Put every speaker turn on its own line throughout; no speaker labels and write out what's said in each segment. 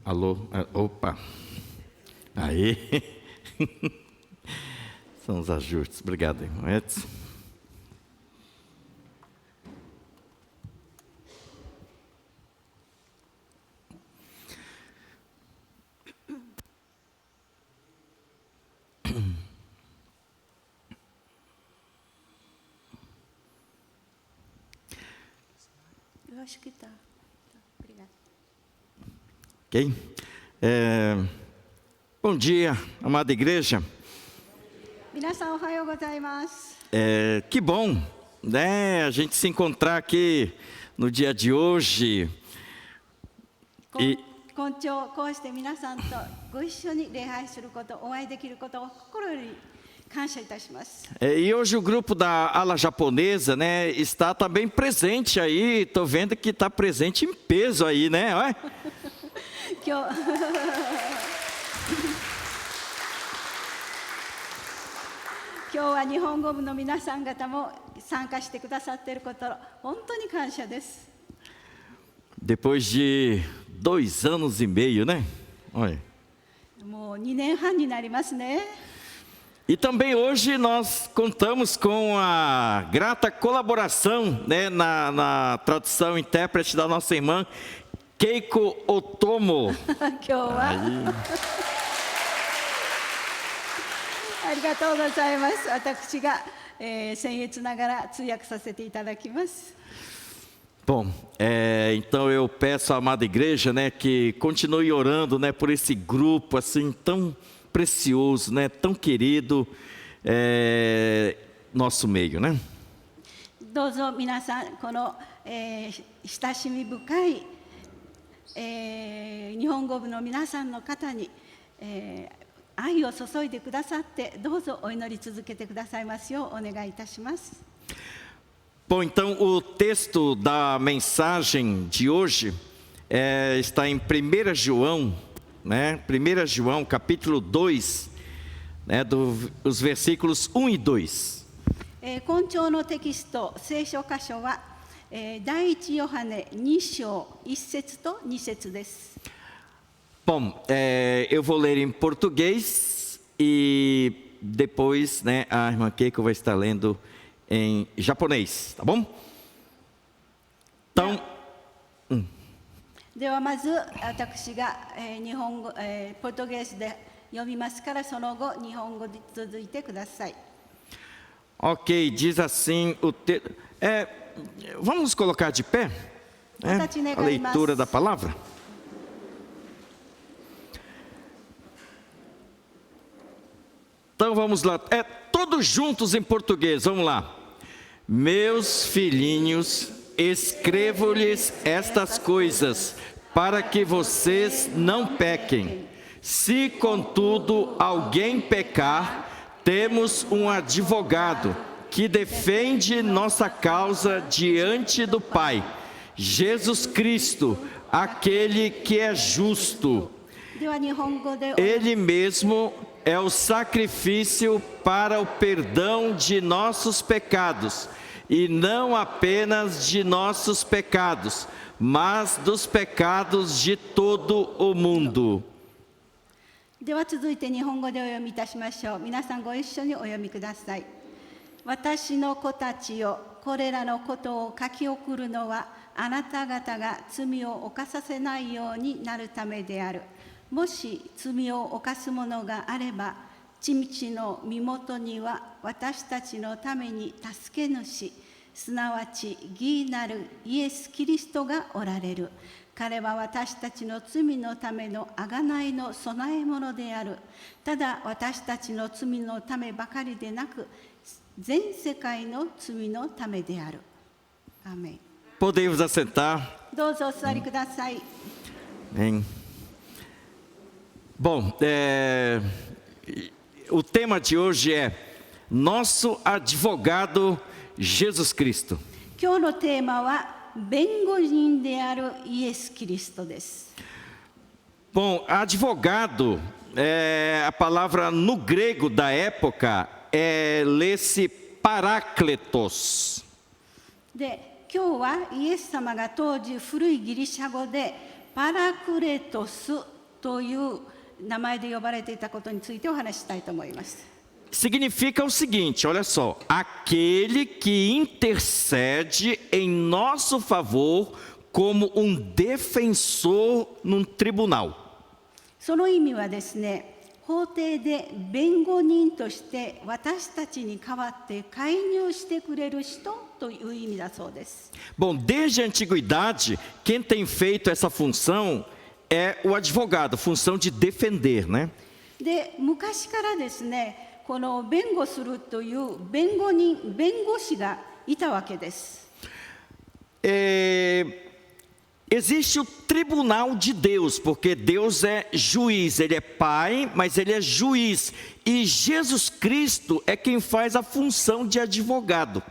Alô? Opa! Aí! São os ajustes. Obrigado, irmão Edson.
Eu acho que está. Obrigada.
Ok? Bom dia, amada igreja.
皆さんおはようございます。
Que bom, né? A gente se encontrar aqui no dia de hoje.
今朝こうして皆さんとご一緒に礼拝すること、お会いできることを心より感謝いたします。
E hoje o grupo da ala japonesa, né, está também presente aí. Estou vendo que está presente em peso aí, né? Olha.
今日は日本語部の皆さん方も参加してくださっていること、本当に感謝です。
Depois de 2 anos e meio, né? Olha.
もう2年半になりますね。
E também hoje nós contamos com a grata colaboração, né, na tradução e intérprete da nossa irmã Keiko Otomo.
今日はありがとうございます。私が、僭越ながら通訳させていただきます。
Bom, então eu peço à amada igreja, né, que continue orando, né, por esse grupo assim tão precioso, né, tão querido, nosso meio, né?
どうぞ皆さんこの、親しみ深い、日本語部の皆さんの方に、愛を注いでくださってどうぞお祈り続けてくださいますようお願いいたします。
Bom, então o texto da mensagem de hoje está em 1 João, né? 1 João, capítulo 2, né? Dos versículos 1 e 2.
今朝のテキスト、聖書箇所は、第一ヨハネ2章1節と2節です。
Bom, eu vou ler em português e depois, né, a irmã Keiko vai estar lendo em japonês, tá bom? Então,
ではまず私が、日本語、ポルトゲースで読みますからその後日本語で続いてください。
ok, diz assim o texto. Vamos nos colocar de pé, né? A leitura da palavra. Então vamos lá, todos juntos em português, vamos lá. Meus filhinhos, escrevo-lhes estas coisas, para que vocês não pequem. Se, contudo, alguém pecar, temos um advogado que defende nossa causa diante do Pai, Jesus Cristo, aquele que é justo. Ele mesmo é o sacrifício para o perdão de nossos pecados, e não apenas de nossos pecados, mas dos pecados de todo o mundo.
では続いて日本語でお読みいたしましょう。皆さんご一緒にお読みください。私の子たちよ、これらのことを書き送るのはあなた方が罪を犯させないようになるためである。もし罪を犯す者があれば、地道の身元には私たちのために助け主、すなわち義なるイエス・キリストがおられる。彼は私たちの罪のための贖いの備え物である。ただ私たちの罪のためばかりでなく、全世界の罪のためである。アーメン。
Podemos assentar.
どうぞお座りください。
Bem. Bom, o tema de hoje é Nosso Advogado Jesus Cristo.
今日のテーマは弁護人であるイエス・キリストです。
Bom, advogado, a palavra no grego da época lê-se parácletos.
で、今日はイエス様が当時古いギリシャ語でパラクレトスという名前で呼ばれていたことについてお話ししたいと思います。
Significa o seguinte, olha só, aquele que intercede em nosso favor como defensor num tribunal.
その意味はですね、法廷で弁護人として私たちに代わって介入してくれる人という意味だそうです。
Bom, desde a antiguidade, quem tem feito essa função é o advogado, função de defender, né?
で、昔からですね、この弁護するという弁護人、弁護士がいたわけです。
Existe o tribunal de Deus, porque Deus é juiz, Ele é pai, mas Ele é juiz. E Jesus Cristo é quem faz a função de advogado.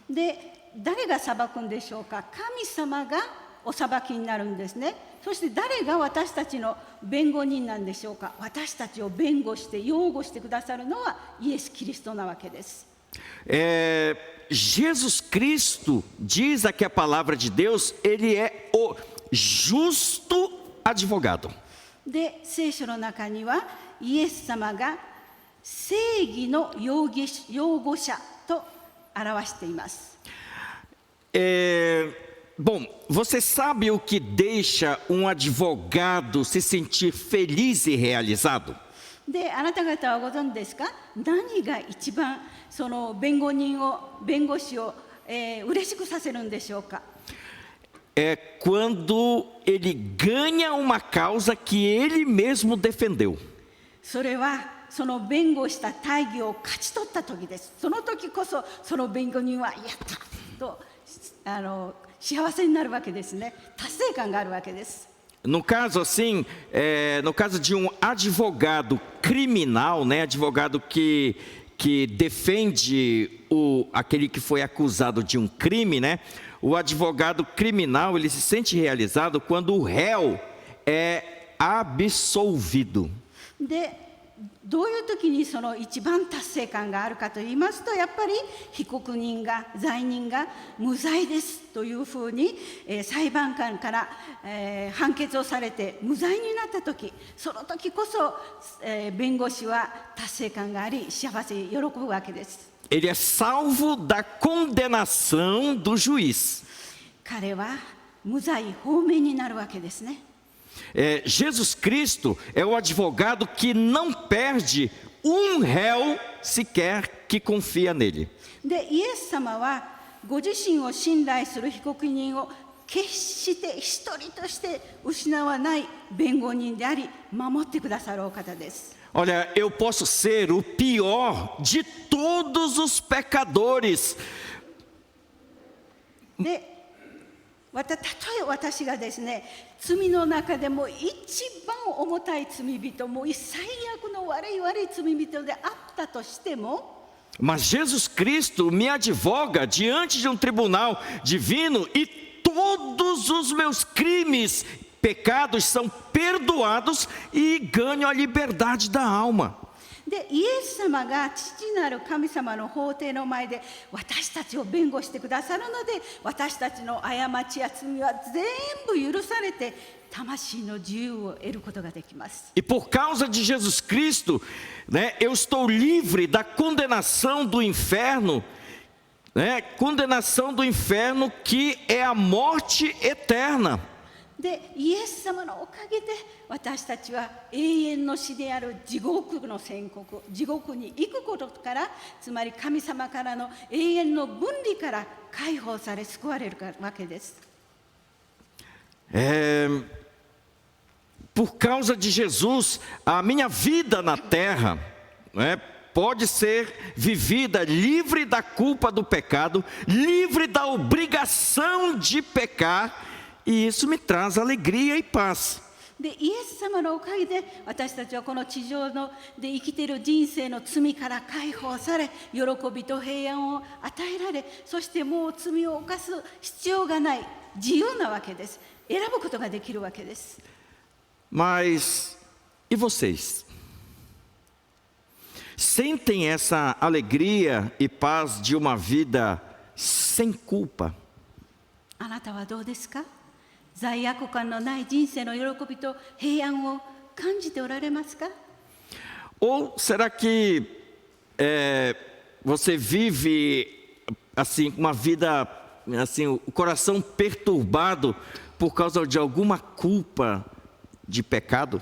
で、誰が裁くんでしょうか。神様がお裁きになるんですね。そして誰が私たちの弁護人なんでしょうか。私たちを弁護して擁護してくださるのはイエス・キリストなわけです。
Jesus Cristo, diz aqui a palavra de Deus, Ele é o justo advogado.
で、聖書の中にはイエス様が正義の擁護者と表しています。
Bom, você sabe o que deixa um advogado se sentir feliz e realizado?
で、あなた方はご存知ですか。何が一番その弁護士を、嬉しくさせるんでしょうか。
É quando ele ganha uma causa que ele mesmo defendeu.
それはその弁護した大義を勝ち取った時です。その時こそその弁護人はやったと幸せになるわけですね。達成感があるわけです。
No caso assim, no caso de um advogado criminal, né, advogado que defende aquele que foi acusado de um crime, né, o advogado criminal ele se sente realizado quando o réu é absolvido.
で、どういう時にその一番達成感があるかと言いますと、やっぱり被告人が罪人が無罪ですというふうに、裁判官から、判決をされて無罪になった時、その時こそ、弁護士は達成感があり幸せに喜ぶわけです。
Ele é salvo da condenação do juiz.
彼は無罪放免になるわけですね。
Jesus Cristo é o advogado que não perde um réu sequer que confia nele.
で、イエス様はご自身を信頼する被告人を決して一人として失わない弁護人であり守ってくださるお方です。
Olha, eu posso ser o pior de todos os pecadores.
で、たとえ私がですね、罪の中でも一番重たい罪人、もう最悪の悪い罪人であったとしても、
Mas Jesus Cristo me advoga diante de um tribunal divino e todos os meus crimes, pecados são perdoados e ganho a liberdade da alma.
で、イエス様が父なる神様の法廷の前で私たちを弁護してくださるので、私たちの過ちや罪は全部許されて魂の自由を得ることができます。
E por causa de Jesus Cristo, né, eu estou livre da condenação do inferno, né, condenação do inferno que é a morte eterna.
で、イエス様のおかげで私たちは永遠の死である地獄の宣告、地獄に行くことから、つまり神様からの永遠の分離から解放され救われるわけです。
Por causa de Jesus, a minha vida na terra, né, pode ser vivida livre da culpa do pecado, livre da obrigação de pecar, e isso me traz alegria e paz.
で、イエス様のおかげで私たちはこの地上で生きている人生の罪から解放され、喜びと平安を与えられ、そしてもう罪を犯す必要がない自由なわけです。選ぶことができるわけです。
Mas e vocês? Sentem essa alegria e paz de uma vida sem culpa?
あなたはどうですか？罪悪感のない人生の喜びと平安を感じておられますか？
Ou será que você vive assim uma vida assim o coração perturbado por causa de alguma culpa de pecado?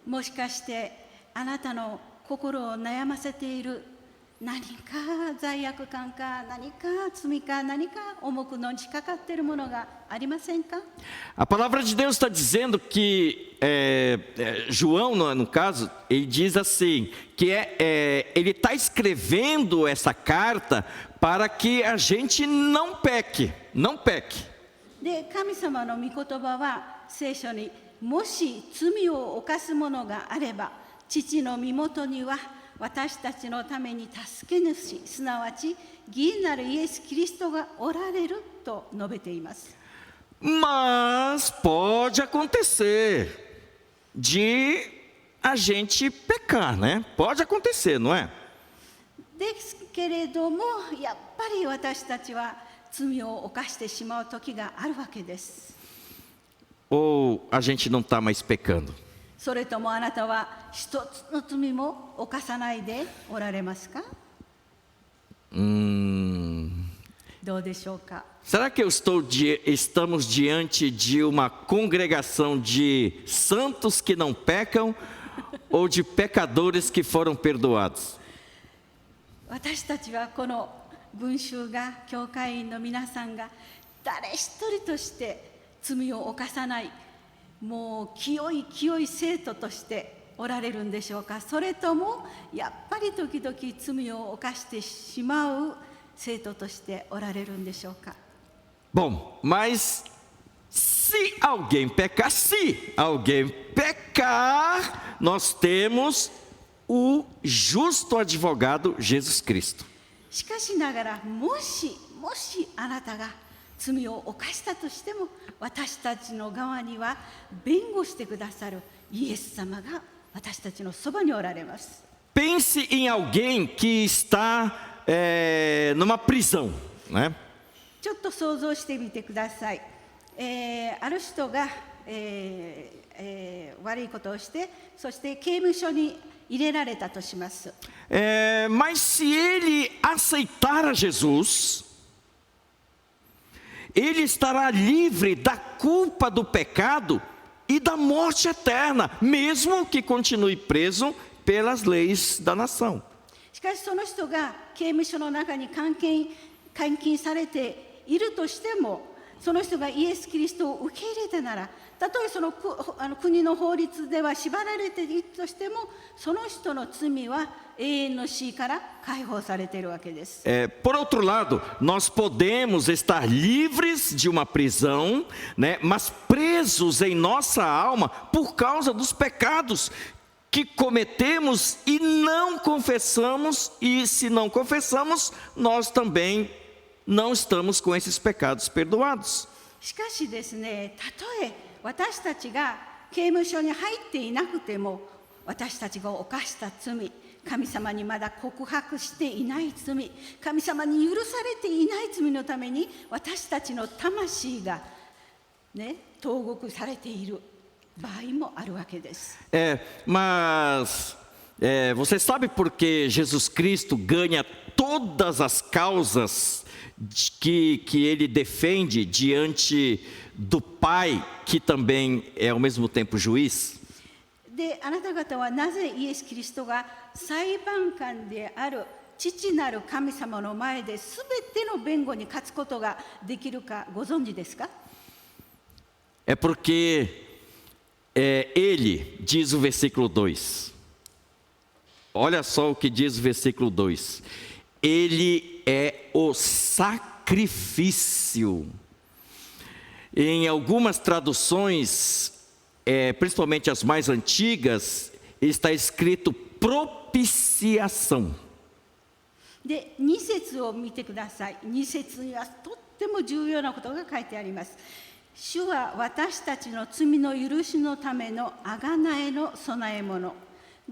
もしかしてあなたの心を悩ませている何か罪悪感か何か罪か何か重くのしかかっているものがありませんか？
A palavra de Deus está dizendo que João, no caso, ele diz assim, que ele está escrevendo essa carta para que a gente não peque, não peque.
で、神様の御言葉は聖書にもし罪を犯す者があれば父の身元には私たちのために助け主、すなわち義なるイエス・キリストがおられると述べています。
Mas pode acontecer de a gente pecar, né? Pode acontecer, não é?
ですけれども、やっぱり私たちは罪を犯してしまう時があるわけです。
Ou a gente não está mais pecando?
それともあなたは一つの罪も犯さないでおられますか？どうでしょうか？
Será que estamos diante de uma congregação de santos que não pecam ou de pecadores que foram perdoados?
私たちはこの群衆が教会員の皆さんが誰一人として罪を犯さないもう清い生徒としておられるんでしょうか？それともやっぱり時々罪を犯してしまう生徒としておられるんでしょうか？
Bom, mas se alguém pecar, nós temos o justo advogado Jesus Cristo.
しかしながらもしあなたが罪を犯したとしても私たちの側には弁護してくださるイエス様が私たちのそばにおられます。
Pense em alguém que está numa prisão, né?
ちょっと想像してみてください。ある人が、悪いことをしてそして刑務所に入れられたとします。
Mas se ele aceitar a Jesus, ele estará livre da culpa do pecado e da morte eterna, mesmo que continue preso pelas leis da nação.
しかしその人が刑務所の中に監禁されているとしてもその人がイエス・キリストを受け入れたならたとえその国の法律では縛られているとしてもその人の罪は永遠の死から解放されているわけです。
Por outro lado, nós podemos estar livres de uma prisão, né, mas presos em nossa alma por causa dos pecados que cometemos e não confessamos, e se não confessamos, nós também não estamos com esses pecados perdoados.
しかしですね、たとえ私たちが刑務所に入っていなくても私たちが犯した罪、神様にまだ告白していない罪、神様に許されていない罪のために私たちの魂が、ね、投獄されている場合もあるわけです。
Mas você sabe por que Jesus Cristo ganha todas as causas que ele defende diante do Pai, que também é ao mesmo tempo juiz?
で、あなた方はなぜイエス・キリストが裁判官である父なる神様の前で全ての弁護に勝つことができるかご存知ですか？
É porque ele, diz o versículo 2, olha só o que diz o versículo 2, ele é o sacrifício. Em algumas traduções, principalmente as mais antigas, está escrito propiciação.
で、2節を見てください。2節にはとっても重要なことが書いてあります。主は私たちの罪の許しのための贖いの備え物。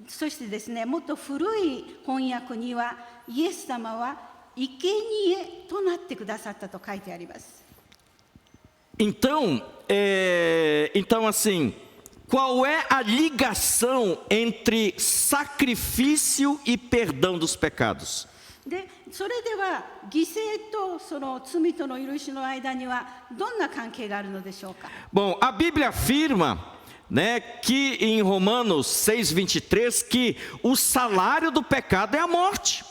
そしてですね、もっと古い翻訳にはイエス様は生贄となってくださったと書いてあります。
Então assim, Qual é a ligação entre sacrifício e perdão dos pecados?
でそれでは犠牲とその罪との許しの間にはどんな関係があるのでしょうか。
Bom, a Bíblia afirma, né, que em Romanos 6:23 que o salário do pecado é a morte.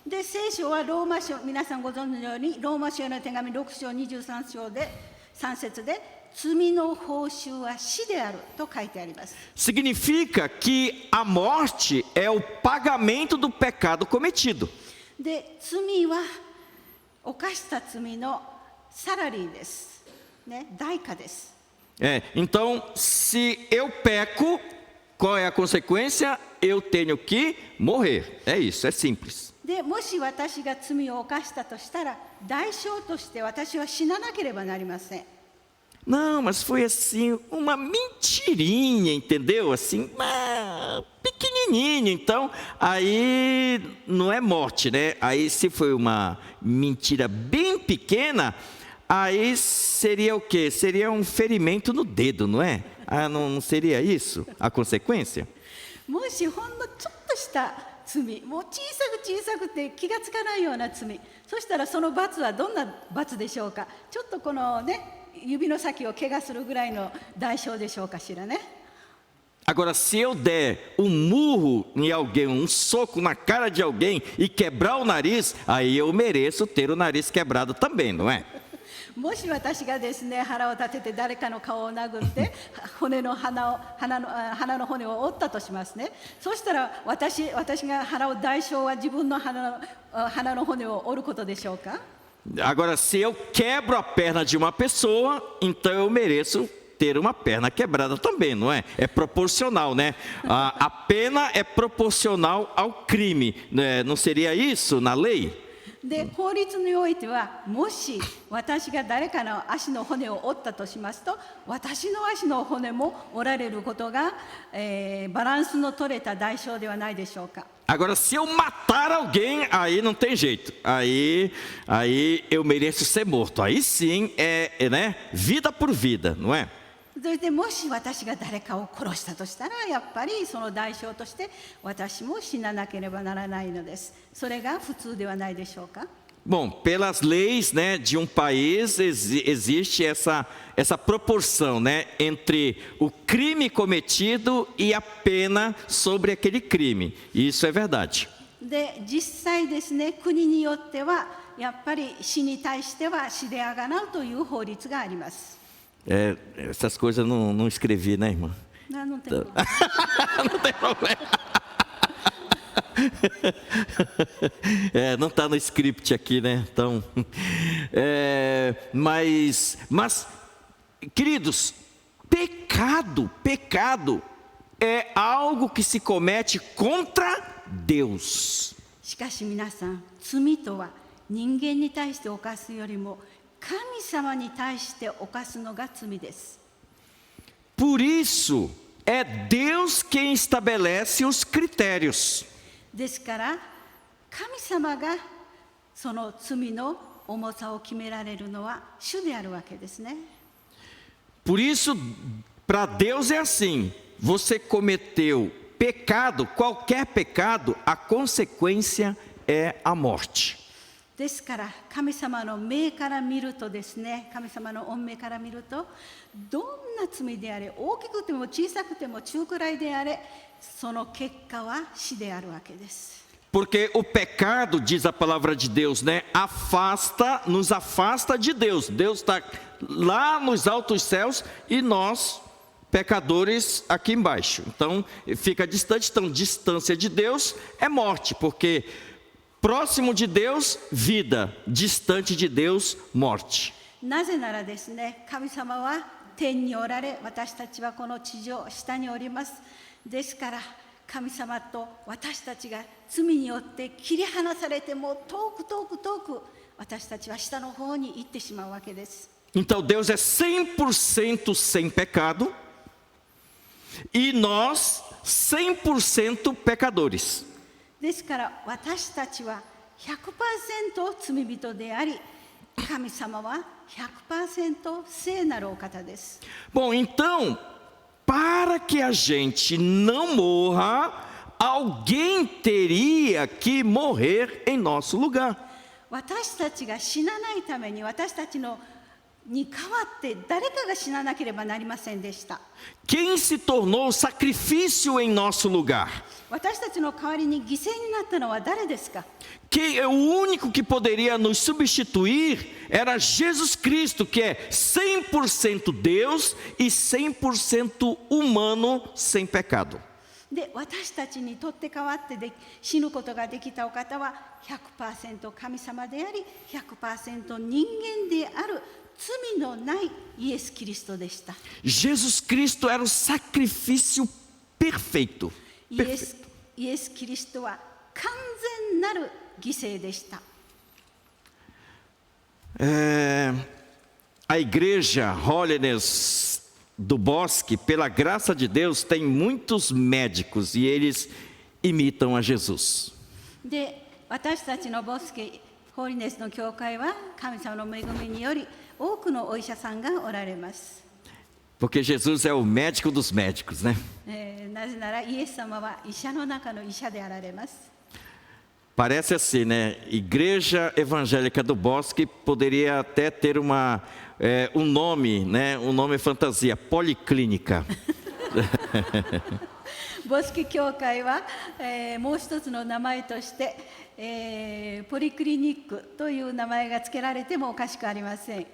で聖書はローマ書、皆さんご存知のようにローマ書への手紙6章23章で3節で罪の報酬は死であると書いてあります。
Significa que a morte é o pagamento do pecado cometido.
で罪は犯した罪のサラリーです、ね、代価です。
Então, se eu peco, qual é a consequência? Eu tenho que morrer. É isso, é simples.
でもし私が罪を犯したとしたら代償として私は死ななければなりません。
Não, mas foi assim, uma mentirinha, entendeu? Assim, pequenininho. Então, aí não é morte, né? Aí se foi uma mentira bem pequena, aí seria o quê? Seria um ferimento no dedo, não é? Ah, não seria isso a consequência?
もしほんのちょっとした罪、もう小さくて気がつかないような罪、そしたらその罰はどんな罰でしょうか。ちょっとこのね、指の先を怪我するぐらいの代償でしょうかしらね。
Agora, se eu der um murro em alguém, um soco na cara de alguém e quebrar o nariz, aí eu mereço ter o nariz quebrado também, não é?
もし私がですね、腹を立てて誰かの顔を殴って鼻の骨を折ったとしますね。そうしたら私が払う代償は自分の鼻の骨を折ることでしょうか。
Agora, se eu quebro a perna de uma pessoa, então eu mereço ter uma perna quebrada também, não é? É proporcional, né? A pena é proporcional ao crime, né? Não seria isso na lei?
で法律においてはもし私が誰かの足の骨を折ったとしますと私の足の骨も折られることが、バランスの取れた代償ではないでしょうか。
Agora, se eu matar alguém, aí não tem jeito. Aí eu mereço ser morto. Aí sim né? Vida por vida, não é?
それでもし私が誰かを殺したとしたらやっぱりその代償として私も死ななければならないのです。それが普通ではないでしょうか。
Bom, pelas leis, né, de um país existe essa proporção, né, entre o crime cometido e a pena sobre aquele crime. Isso é verdade.
で実際ですね、国によってはやっぱり死に対しては死であがなうという法律があります。
Essas coisas eu não escrevi, né, irmã?
Não tem problema.
Não tem problema. Não está no script aqui, né? Então, mas, queridos, pecado é algo que se comete contra Deus.
しかし皆さん、罪とは人間に対して犯すよりも神様に対して犯すのが罪です。
Por isso, é Deus quem estabelece os critérios.
ですから神様がその罪の重さを決められるのは主であるわけですね。
Por isso, para Deus é assim: você cometeu pecado, qualquer pecado, a consequência é a morte.
ですから神様の目から見るとですね、神様の御目から見るとどんな罪であれ、大きくても小さくても中くらいであれ、その結果は死であるわけです。
Porque o pecado, diz a palavra de Deus, né, nos afasta de Deus. Deus está lá nos altos céus e nós, pecadores, aqui embaixo. Então, fica distante. Então, distância de Deus é morte, porque próximo de Deus, vida. Distante de Deus, morte.
なぜならですね、神様は天におられ、私たちはこの地上下におります。ですから神様と私たちが罪によって切り離されても遠く私たちは下の方に行ってしまうわけです。
Então Deus é 100% sem pecado e nós 100% pecadores.
ですから私たちは 100% 罪人であり、神様は 100% 聖なるお方です。
Bom, então para que a gente não morra, alguém teria que morrer em nosso lugar.
私たちが死なないために、私たちのに代わって誰かが死ななければなりませんでした。
Quem se tornou sacrifício em nosso lugar?
私たちの代わりに犠牲になったのは誰ですか？
O único que poderia nos substituir era Jesus Cristo, que é 100% Deus e 100% humano, sem pecado.
で、私たちにとって代わって死ぬことができたお方は 100% 神様であり 100% 人間である罪のないイエス・キリストでした。
Jesus Cristo era o sacrifício perfeito.
イエス・キリストは完全なる犠牲でした。
A igreja Holiness do Bosque, pela graça de Deus, tem muitos médicos e eles imitam a Jesus.
で、私たちのボスケホーリネスの教会は神様の恵みにより多くのお医者さんがおられます。
Porque Jesus é o médico dos médicos, né?
なぜならイエス様は医者の中の医者であられます。
Parece assim, né? Igreja Evangélica do Bosque poderia até ter um nome, né? Um nome fantasia, Policlínica.
ボスケ教会は、もう一つの名前として、ポリクリニックという名前が付けられてもおかしくありません。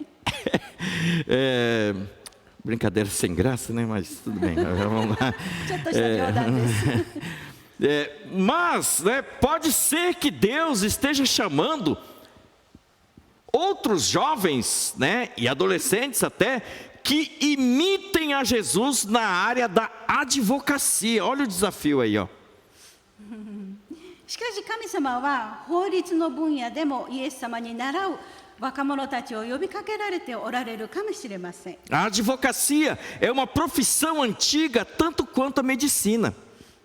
Brincadeira sem graça, né? Mas tudo bem. Vamos lá.
ちょっとした冗談です。
Mas, né, pode ser que Deus esteja chamando outros jovens, né, e adolescentes até, que imitem a Jesus na área da advocacia. Olha o desafio aí, ó.
しかし神様は法律の分野でもイエス様に倣う若者たちを呼びかけられておられるかもしれません。
A advocacia é uma profissão antiga tanto quanto a medicina.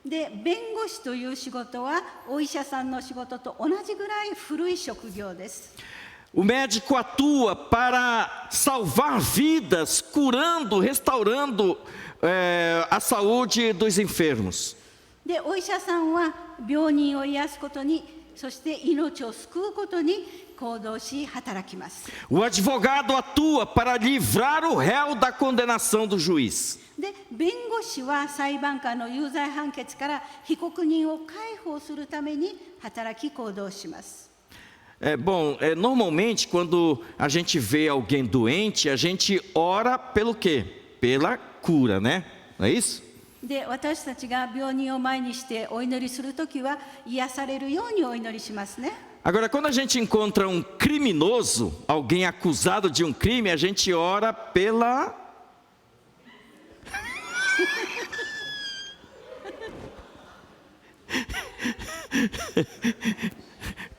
で、弁護士という仕事はお医者さんの仕事と同じぐらい古い職業です。
O médico atua para salvar vidas, curando, restaurando a saúde dos enfermos.
で、お医者さんは病人を癒すことに、そして命を救うことに行動し働きます。
O advogado atua para livrar o réu da condenação do juiz.
で、弁護士は裁判官の有罪判決から被告人を解放するために働き行動します。
Normalmente quando a gente vê alguém doente, a gente ora pelo quê? Pela cura, né? Não é isso?
で、私たちが病人を前にしてお祈りするときは癒されるようにお祈りしますね。
Agora, quando a gente encontra um criminoso, alguém acusado de um crime, a gente ora pela...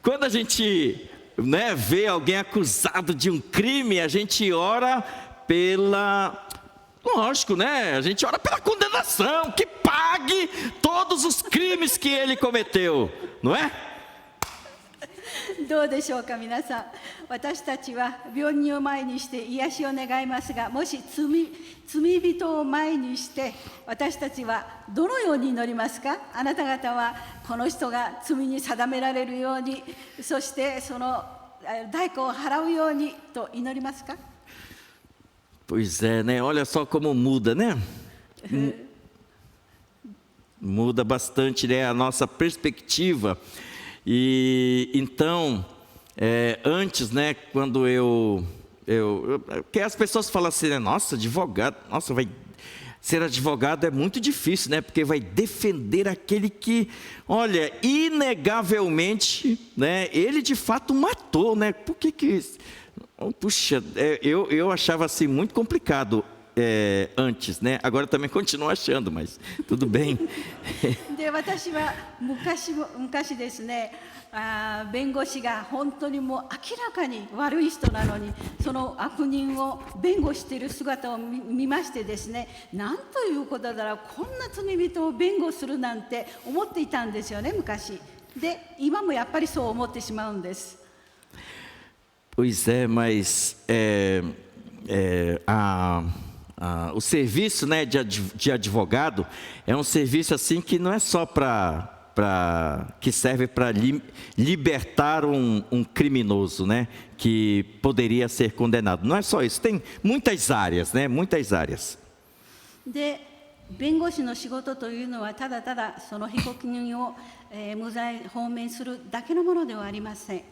Quando a gente, né, vê alguém acusado de um crime, a gente ora pela... Lógico, né? A gente ora pela condenação, que pague todos os crimes que ele cometeu, não é?
どうでしょうか皆さん。私たちは病人を前にして癒しを願いますが、もし罪人を前にして私たちはどのように祈りますか？あなた方はこの人が罪に定められるように、そしてその代価を払うようにと祈りますか？
Pois é, né? Olha só como muda, né? Muda bastante, né, a nossa perspectiva. E então, antes, né, quando que as pessoas falam assim, né, nossa, advogado, nossa, ser advogado é muito difícil, né, porque vai defender aquele que, olha, inegavelmente, né, ele de fato matou, né, por que puxa, eu achava assim muito complicado antes, né? Agora também continuo achando, mas tudo bem.
で、私は昔ですね、弁護士が本当にもう明らかに悪い人なのに、その悪人を弁護している姿を見ましてですね、なんということだろう、こんな罪人を弁護するなんて思っていたんですよね、昔。で、今もやっぱりそう思ってしまうんです。 Pois é,
mas o serviço, né, de advogado é um serviço assim que não é só que serve para libertar um criminoso, né, que poderia ser condenado. Não é só isso, tem muitas áreas, né, muitas áreas.
で、弁護士の仕事というのはただただその被告人を、無罪放免するだけのものではありません。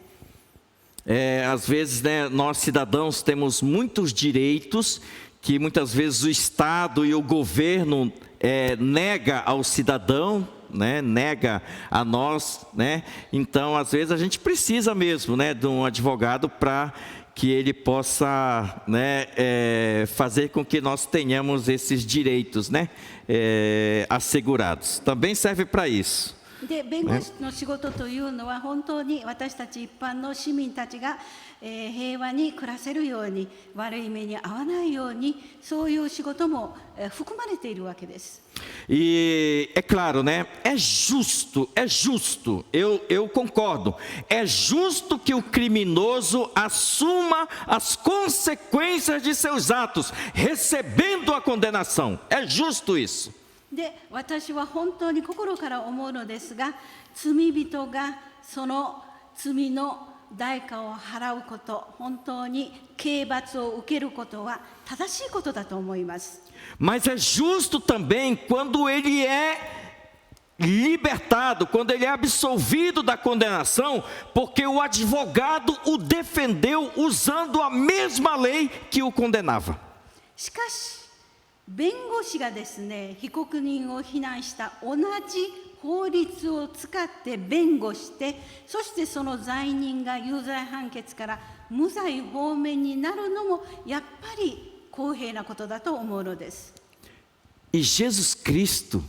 Às vezes, né, nós cidadãos temos muitos direitos que muitas vezes o Estado e o governo nega ao cidadão, né, nega a nós, né? Então, às vezes a gente precisa mesmo, né, de um advogado para que ele possa, né, fazer com que nós tenhamos esses direitos, né, assegurados. Também serve para isso.
で、弁護士の仕事というのは本当に私たち一般の市民たちが、平和に暮らせるように、悪い目に遭わないように、そういう仕事も、含まれているわけです。
E é claro, né? É justo, eu concordo. É justo que o criminoso assuma as consequências de seus atos, recebendo a condenação. É justo isso.
で、私は本当に心から思うのですが、罪人がその罪の代価を払うこと、本当に刑罰を受けることは正しいことだと思います。
Mas é justo também quando ele é libertado, quando ele é absolvido da condenação, porque o advogado o defendeu usando a mesma lei que o condenava.
しかし、弁護士がですね、被告人を非難した同じ法律を使って弁護して、そしてその罪人が有罪判決から無罪放免になるのもやっぱり公平なことだと思うのです。
E Jesus Cristo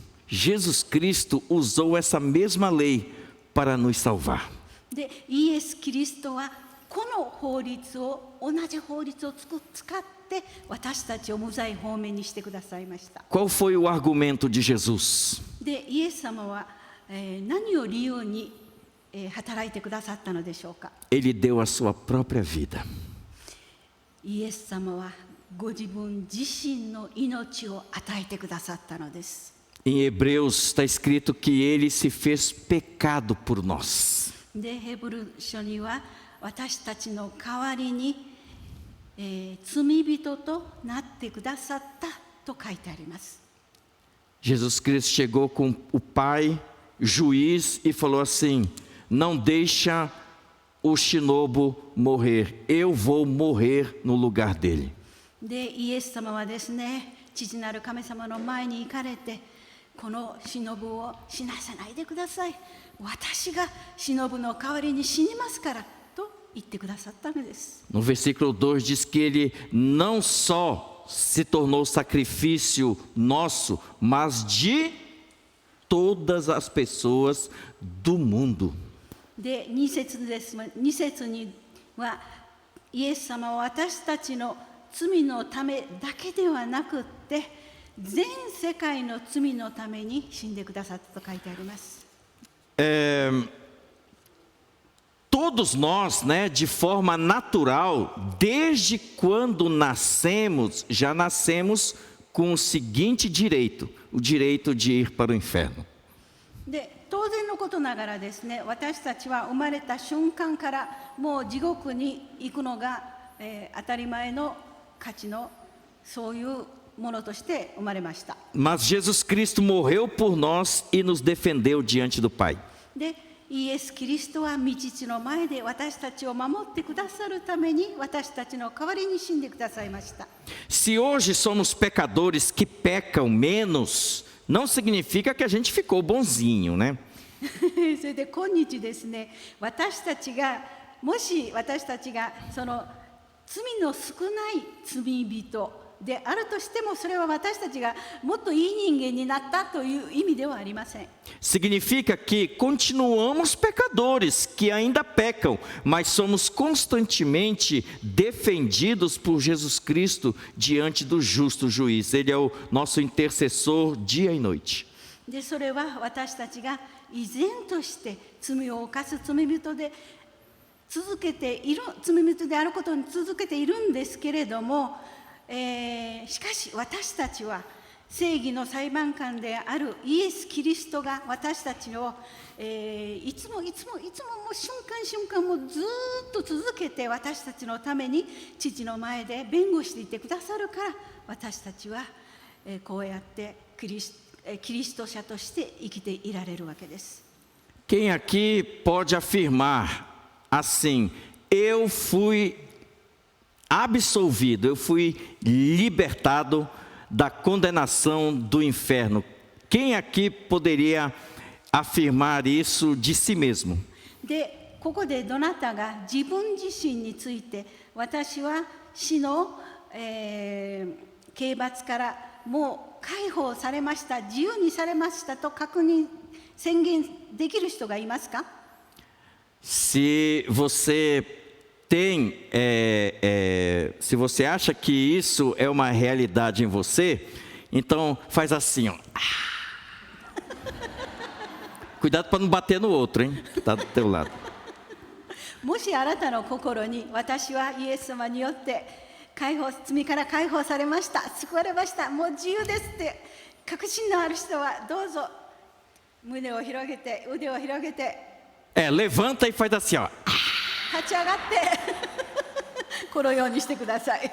usou essa mesma lei para nos salvar.
で、イエス・キリストはこの法律を、同じ法律を使って私たちを無罪放免にしてくださいました。
Qual foi o argumento de Jesus?
で、イエス様は、何を理由に、働いてくださったのでしょうか。
Ele deu a sua própria vida.
イエス様はご自分自身の命を与えてくださったのです。
Em Hebreus está escrito que ele se fez pecado por nós.
で、ヘブル書には私たちの代わりに、罪人となってくださったと書いてあります。
Jesus Cristo chegou com o Pai, juiz, e falou assim: não deixa o Shinobu morrer, eu vou morrer no lugar dele.
で、イエス様はですね、父なる神様の前に行かれて、このシノブを死なせないでください。私がシノブの代わりに死にますからと言ってくださったのです。
No versículo 2 diz que ele não só se tornou sacrifício nosso, mas de todas as pessoas do mundo.
で、2節にはイエス様は私たちの罪のためだけではなくって、全世界の罪のために死んでくださったと書いてあります。
Todos nós, né, de forma natural, desde quando nascemos, já nascemos com o seguinte direito, o direito de ir para o inferno.
で、当然のことながらですね、私たちは生まれた瞬間からもう地獄に行くのが、当たり前の価値のそういうものとして生まれました。
Mas Jesus Cristo morreu por nós e nos defendeu diante do Pai.
で、イエス・キリストは御父の前で私たちを守ってくださるために私たちの代わりに死んでくださいました。
Se hoje somos pecadores que pecam menos, não significa que a gente ficou bonzinho, né?
それで今日ですね、もし私たちがその罪の少ない罪人であるとしても、それは私たちがもっといい人間になったという意味ではありません。
Significa que continuamos pecadores, que ainda pecam, mas somos constantemente defendidos por Jesus Cristo diante do justo juiz. Ele é o nosso intercessor dia e noite.
で、それは私たちが依然として罪を犯す罪人であることに続けているんですけれども、しかし私たちは正義の裁判官であるイエス・キリストが私たちを、いつももう瞬間瞬間もずっと続けて私たちのために父の前で弁護していてくださるから、私たちは、こうやってキリスト者として生きていられるわけです。
Quem aqui pode afirmar assim: eu fui absolvido, eu fui libertado da condenação do inferno? Quem aqui poderia afirmar isso de si mesmo?
で、ここでどなたが自分自身について、私は死の、刑罰からもう解放されました、自由にされましたと宣言できる人がいますか？
Se você se você acha que isso é uma realidade em você, então faz assim, ó. Cuidado para não bater no outro, hein? Tá do teu lado.
もしあなたの心に、私はイエス様によって罪から解放されました、救われました、もう自由ですって確信のある人はどうぞ胸を広げて、腕を広げて、
levanta e faz assim, ó.
立ち上がってこのようにしてください。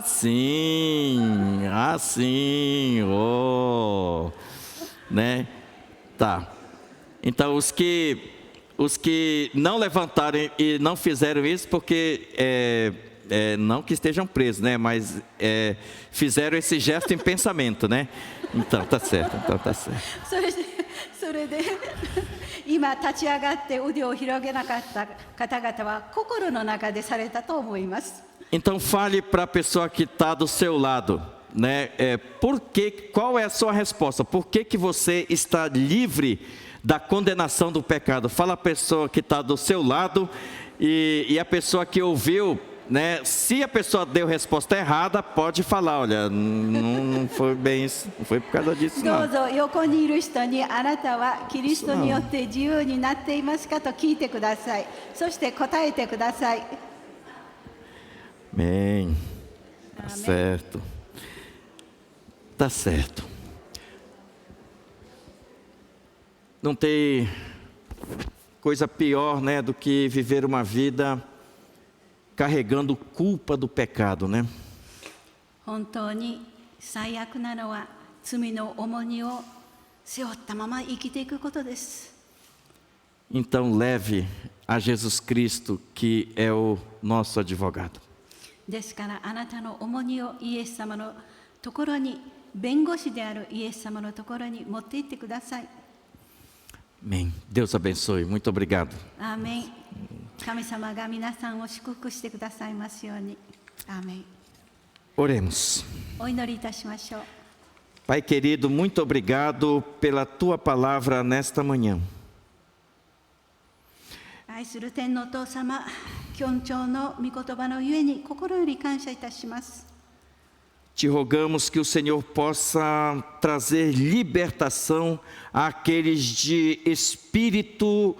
Sim, assim, né? Tá. Então os que não levantaram e não fizeram isso porque não que estejam presos, né? Mas fizeram esse gesto em pensamento, né? Então tá certo,
それで今立ち上がって腕を広げなかった方々は心の中でされたと思います。
Então fale para a pessoa que está do seu lado, né? Qual é a sua resposta? Por que você está livre da condenação do pecado? Fala a pessoa que está do seu lado e a pessoa que ouviu, né? Se a pessoa deu resposta errada, pode falar, olha, não foi bem isso, não foi por causa disso,
ど
não.
うぞ横にいる人に、あなたはキリストによって自由になっていますかと聞いてください。そして答えてください。
Amém. Tá certo. Tá certo. Não tem coisa pior, né, do que viver uma vida carregando culpa do pecado, né?
本当に最悪なのは罪の重荷を背負ったまま生きていくことです。
Então leve a Jesus Cristo, que é o nosso advogado.
ですからあなたの重荷をイエス様のところに、弁護士であるイエス様のところに持って行ってください。
Amém. Deus abençoe. Muito obrigado.
アーメン。神様が皆さんを祝福してくださいますように。アーメン。
Oremos.
お祈りいたしましょう。
Pai querido, muito obrigado pela tua palavra nesta manhã.
愛する天のお父様、今日の御言葉のゆえに心より感謝いたします。
Te rogamos que o Senhor possa trazer libertação àqueles de espírito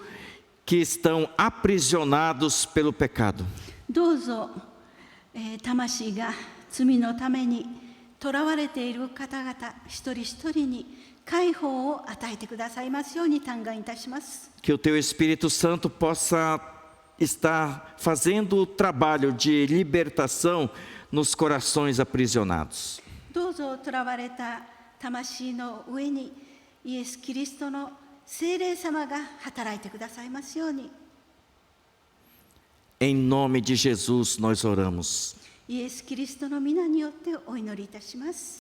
que estão aprisionados pelo pecado.
どうぞ、魂が罪のために囚われている方々一人一人に解放を与えてくださいますように嘆願いたします。
Que o teu Espírito Santo possa estar fazendo o trabalho de libertação nos corações aprisionados.
どうぞ囚われた魂の上にイエス・キリストの聖霊様が働いてくださいますように。
Em nome de Jesus nós oramos.
イエス・キリストの皆によってお祈りいたします。